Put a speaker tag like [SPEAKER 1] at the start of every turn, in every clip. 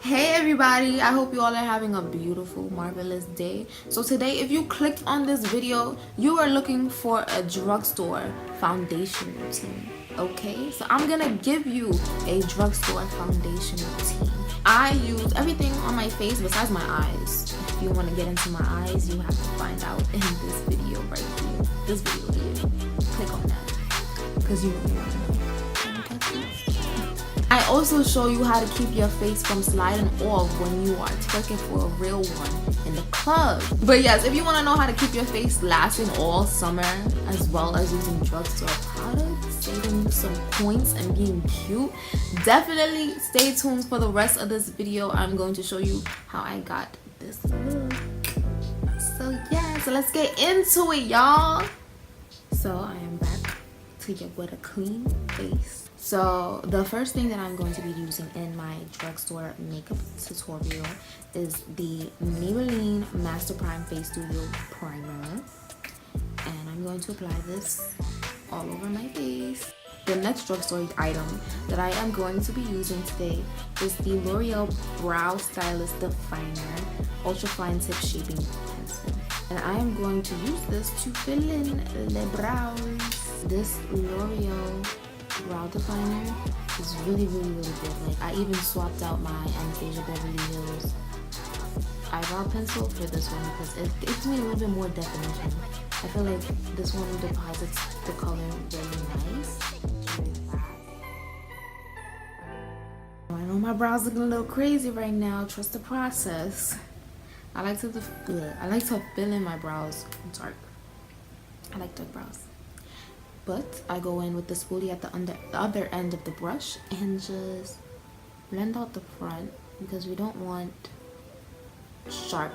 [SPEAKER 1] Hey everybody, I hope you all are having a beautiful, marvelous day. So today, if you clicked on this video, you are looking for a drugstore foundation routine. Okay, so I'm gonna give you a drugstore foundation routine. I use everything on my face besides my eyes. If you want to get into my eyes, you have to find out in this video right here. This video here. Click on that, because you know you want to know. I also show you how to keep your face from sliding off when you are twerking for a real one in the club. But yes, if you want to know how to keep your face lasting all summer, as well as using drugstore products, saving you some points and being cute, definitely stay tuned for the rest of this video. I'm going to show you how I got this look. So yeah, so let's get into it, y'all. So I am back to get with a clean face. So the first thing that I'm going to be using in my drugstore makeup tutorial is the Maybelline MasterPrime Face Studio Primer. And I'm going to apply this all over my face. The next drugstore item that I am going to be using today is the L'Oreal Brow Stylist Definer Ultra Fine Tip Shaping Pencil. And I am going to use this to fill in the brows. This L'Oreal brow definer is really good. Like, I even swapped out my Anastasia Beverly Hills eyebrow pencil for this one because it gives me a little bit more definition. I feel like this one deposits the color very nice. I know my brows looking a little crazy right now. Trust the process. I like to fill in my brows dark. I like dark brows. But I go in with the spoolie at the other end of the brush and just blend out the front because we don't want sharp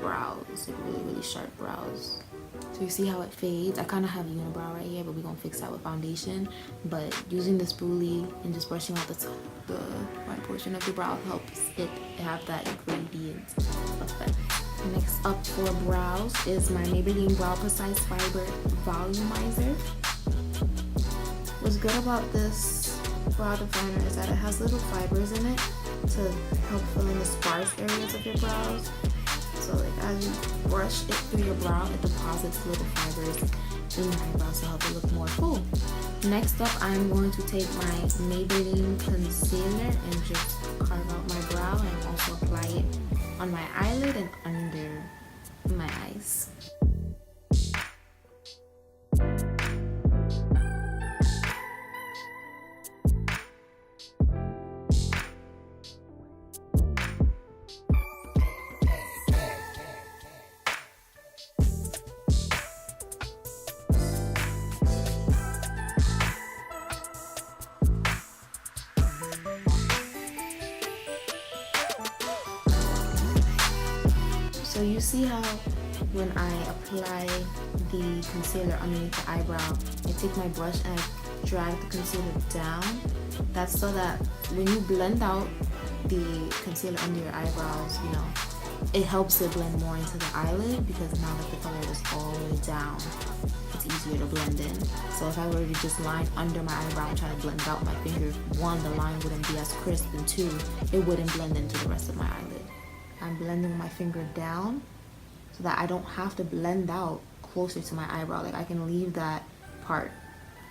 [SPEAKER 1] brows, like really sharp brows. So you see how it fades? I kind of have a unibrow right here, but we're going to fix that with foundation. But using the spoolie and just brushing out the right portion of the brow helps it have that gradient effect. Next up for brows is my Maybelline Brow Precise Fiber Volumizer. What's good about this brow definer is that it has little fibers in it to help fill in the sparse areas of your brows. So like as you brush it through your brow, it deposits little fibers in your eyebrows to help it look more full. Next up, I'm going to take my Maybelline concealer and just carve out my brow and also apply it on my eyelid and under my eyes. So you see how when I apply the concealer underneath the eyebrow, I take my brush and I drag the concealer down. That's so that when you blend out the concealer under your eyebrows, you know, it helps it blend more into the eyelid because now that the color is all the way down, it's easier to blend in. So if I were to just line under my eyebrow and try to blend out my finger, one, the line wouldn't be as crisp, and two, it wouldn't blend into the rest of my eyelid. I'm blending my finger down so that I don't have to blend out closer to my eyebrow. Like I can leave that part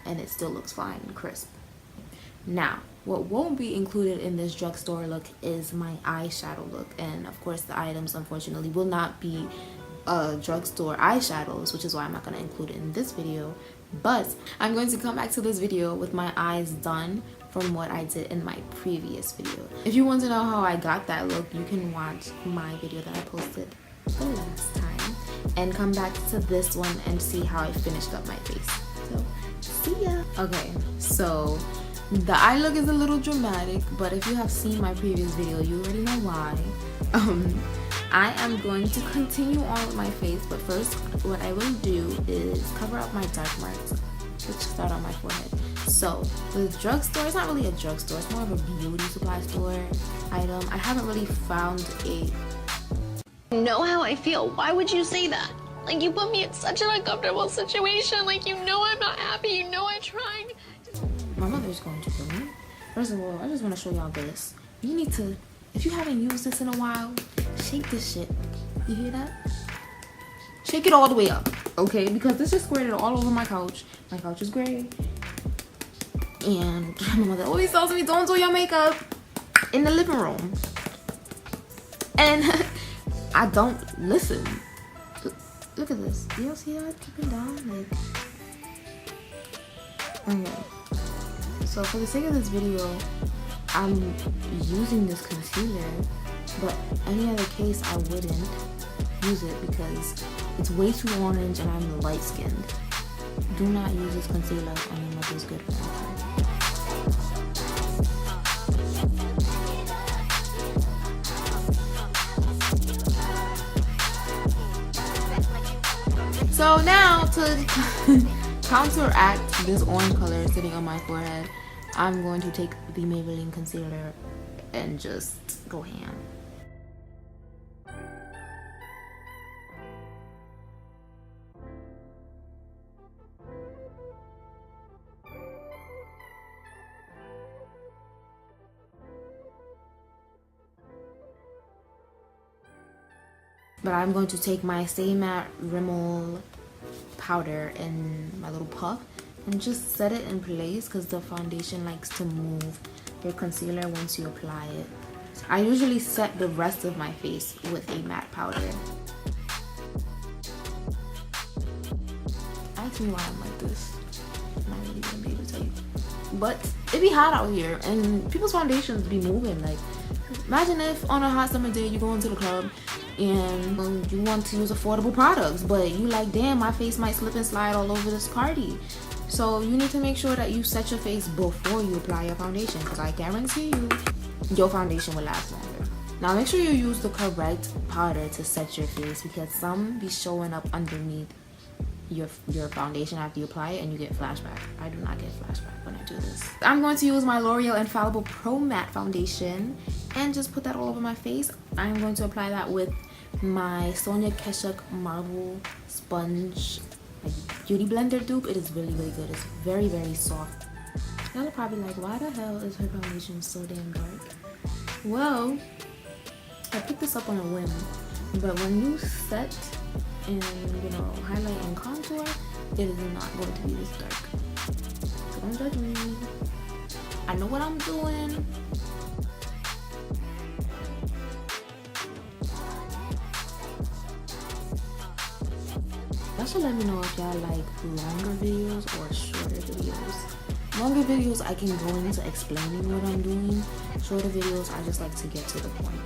[SPEAKER 1] and it still looks fine and crisp. Now, what won't be included in this drugstore look is my eyeshadow look. And of course the items unfortunately will not be drugstore eyeshadows, which is why I'm not going to include it in this video. But I'm going to come back to this video with my eyes done from what I did in my previous video. If you want to know how I got that look, you can watch my video that I posted the last time and come back to this one and see how I finished up my face. So, see ya! Okay, so the eye look is a little dramatic, but if you have seen my previous video, you already know why. I am going to continue on with my face, but first what I will do is cover up my dark marks, which start on my forehead. So the drugstore, it's not really a drugstore, it's more of a beauty supply store item. I haven't really found a...
[SPEAKER 2] Know how I feel. Why would you say that? Like, you put me in such an uncomfortable situation. Like, you know I'm not happy. You know I'm trying.
[SPEAKER 1] My mother's going to kill me. First of all, I just want to show y'all this. You need to, if you haven't used this in a while, shake this shit. You hear that? Shake it all the way up, okay? Because this just squirted all over my couch. My couch is gray. And my mother always tells me, don't do your makeup in the living room. And I don't listen. Look at this. Do y'all see that dripping down? Like, okay. So for the sake of this video, I'm using this concealer, but any other case I wouldn't use it because it's way too orange and I'm light skinned. Do not use this concealer on your mother's good friend. So now to counteract this orange color sitting on my forehead, I'm going to take the Maybelline concealer and just go ham. But I'm going to take my Stay Matte Rimmel powder in my little puff and just set it in place because the foundation likes to move your concealer once you apply it. I usually set the rest of my face with a matte powder. Ask me why I'm like this. I'm not really gonna be able to tell you. But it be hot out here and people's foundations be moving. Like, imagine if on a hot summer day you go into the club and you want to use affordable products, but you like, damn, my face might slip and slide all over this party. So you need to make sure that you set your face before you apply your foundation, because I guarantee you your foundation will last longer. Now make sure you use the correct powder to set your face, because some be showing up underneath your foundation after you apply it and you get flashback. I do not get flashback when I do this. I'm going to use my L'Oreal Infallible Pro Matte Foundation and just put that all over my face. I'm going to apply that with my Sonia Keshuk Marble Sponge Beauty Blender dupe. It is really, really good. It's very, very soft. Y'all are probably like, why the hell is her foundation so damn dark? Well, I picked this up on a whim, but when you set and, you know, highlight and contour, it is not going to be this dark. So don't judge me. I know what I'm doing. Y'all should let me know if y'all like longer videos or shorter videos. Longer videos I can go into explaining what I'm doing. Shorter videos I just like to get to the point.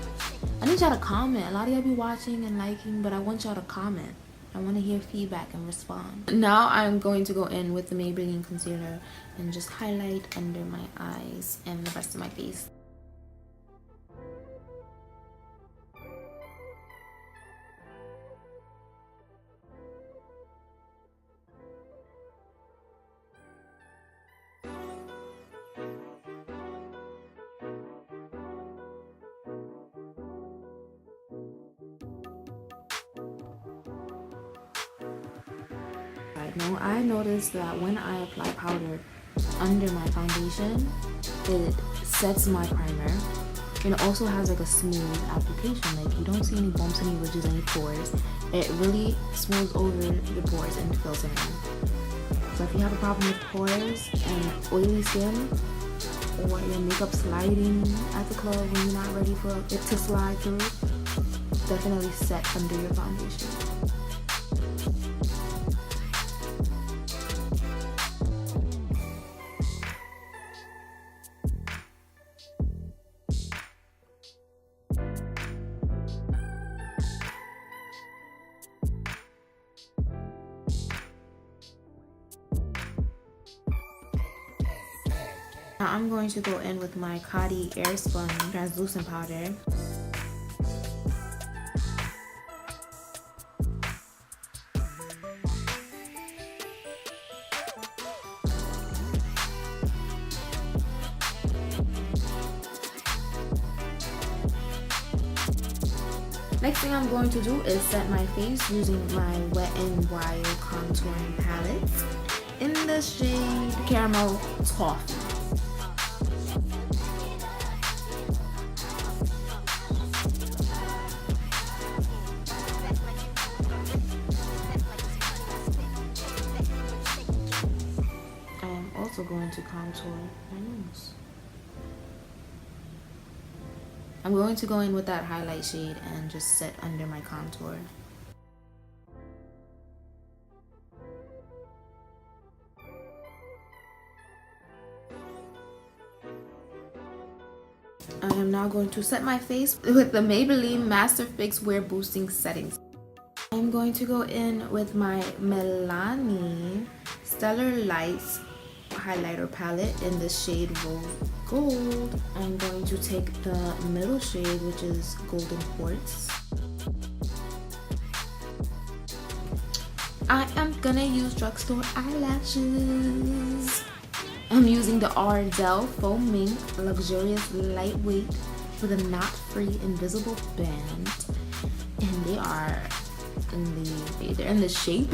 [SPEAKER 1] I need y'all to comment. A lot of y'all be watching and liking, but I want y'all to comment. I want to hear feedback and respond. Now I'm going to go in with the Maybelline concealer and just highlight under my eyes and the rest of my face. Now I noticed that when I apply powder under my foundation, it sets my primer, and it also has like a smooth application. Like, you don't see any bumps, any ridges, any pores. It really smooths over your pores and fills them in. So if you have a problem with pores and oily skin, or your makeup sliding at the club when you're not ready for it to slide through, definitely set under your foundation. Now I'm going to go in with my Coty Airspun translucent powder. Next thing I'm going to do is set my face using my Wet n Wild contouring palette in the shade Caramel Toffee. I am also going to contour my nose. I'm going to go in with that highlight shade and just set under my contour. I am now going to set my face with the Maybelline MasterPrime Wear Boosting Settings. I'm going to go in with my Milani Stellar Lights highlighter palette in the shade Rose Gold. I'm going to take the middle shade, which is Golden Quartz. I am gonna use Drugstore eyelashes. I'm using the Ardell Faux Mink Luxurious Lightweight with a knot-free invisible band, and they're in the shape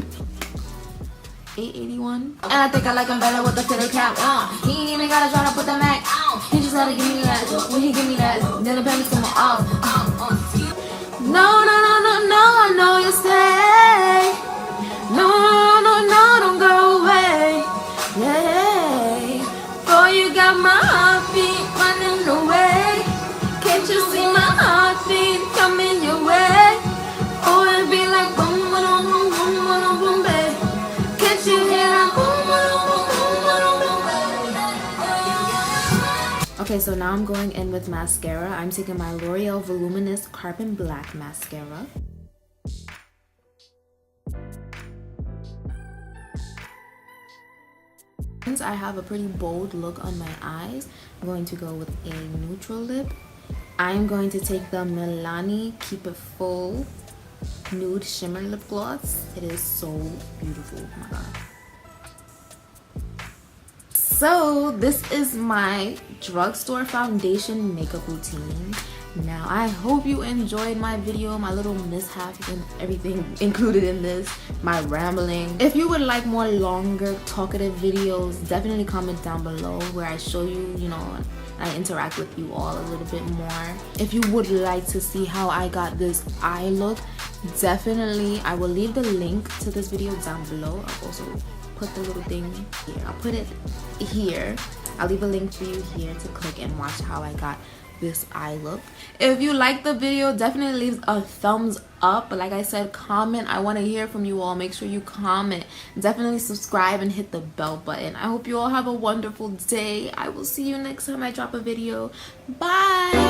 [SPEAKER 1] 881. And I think I like him better with the fitted cap. He ain't even gotta try to put the Mac. He just gotta give me that. When he give me that, then the pennies come off. No, no, no, no, no, I know you stay. No, no, no, don't go away. Yeah, boy, you got my heartbeat running away. Can't you see my heartbeat coming your way? Oh, it be like boom, boom, boom, boom, boom, boom, babe. Can't you hear that boom, boom, boom, boom, boom, boom? Okay, so now I'm going in with mascara. I'm taking my L'Oreal Voluminous Carbon Black mascara. Since I have a pretty bold look on my eyes, I'm going to go with a neutral lip. I'm going to take the Milani Keep It Full Nude Shimmer Lip Gloss. It is so beautiful, oh my god. So this is my drugstore foundation makeup routine. Now I hope you enjoyed my video, my little mishaps and everything included in this, my rambling. If you would like more longer talkative videos, definitely comment down below where I show you, I interact with you all a little bit more. If you would like to see how I got this eye look, definitely I will leave the link to this video down below. I'll also put the little thing here. I'll put it here. I'll leave a link for you here to click and watch how I got this eye look. If you like the video, definitely leave a thumbs up. But like I said, comment. I want to hear from you all. Make sure you comment. Definitely subscribe and hit the bell button. I hope you all have a wonderful day. I will see you next time I drop a video. Bye.